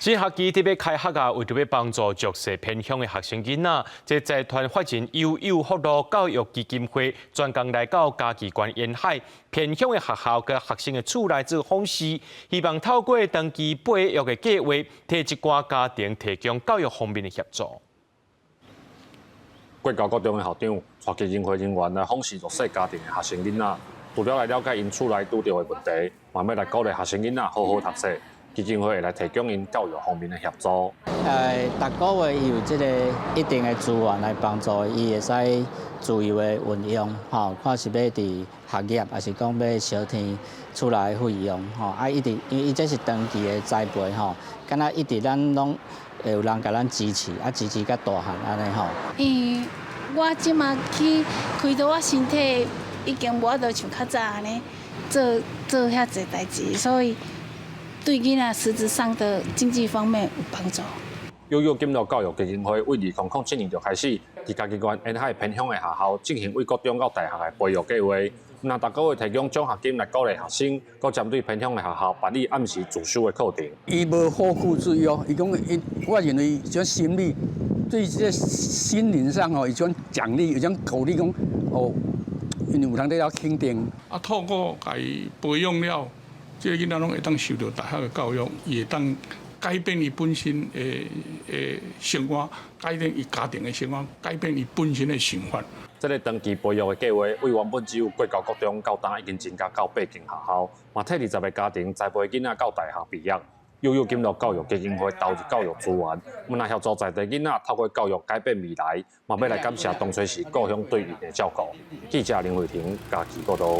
新学期特别开学啊，为着要帮助弱势偏乡的学生囡仔，这财团法人悠悠福路教育基金会专工来到嘉义县沿海偏乡的学校跟学生的厝内做访视，希望透过长期培育的计划，替一寡家庭提供教育方面的协助。国高国中的校长带基金会人员来访视弱势家庭的学生囡仔，除了来了解因厝内拄到的问题，嘛要来鼓励学生囡仔好好读书。基金会会来提供因教育方面的协助。逐个月有这个一定的资源来帮助伊，会使自由的运用，看是要伫学业，还是讲要小天厝内费用，一直因为伊这是长期的栽培，敢若一直咱拢会有人甲咱支持，支持甲大汉安尼吼。因为我即马去开导我身体，已经无法度像较早安尼做遐济代志，所以。对囡仔实质上的经济方面有帮助。悠悠金乐教育基金会为2007年就开始，伫嘉义县沿海偏乡的学校进行为国中到大学的培育计划。那逐个月提供奖学金来鼓励学生，佮针对偏乡的学校办理暗时自修的课程。伊无好苦追哦，伊讲我认为种心理对这个心灵上伊种奖励，有种鼓励讲因为有通得了肯定。透过家培养了。这个囡仔拢会当受到大学的教育，也当改变伊本身的生活，改变伊家庭的生活，改变伊本身的想法。这个长期培育的计划，为原本只有国高国中到今已经增加到8间学校，嘛替20个家庭栽培囡仔到大学毕业。悠悠金乐教育基金会投入教育资源，来协助在地囡仔透过教育改变未来，嘛要来感谢当初是故乡对伊的照顾。记者林慧婷，嘉义报道。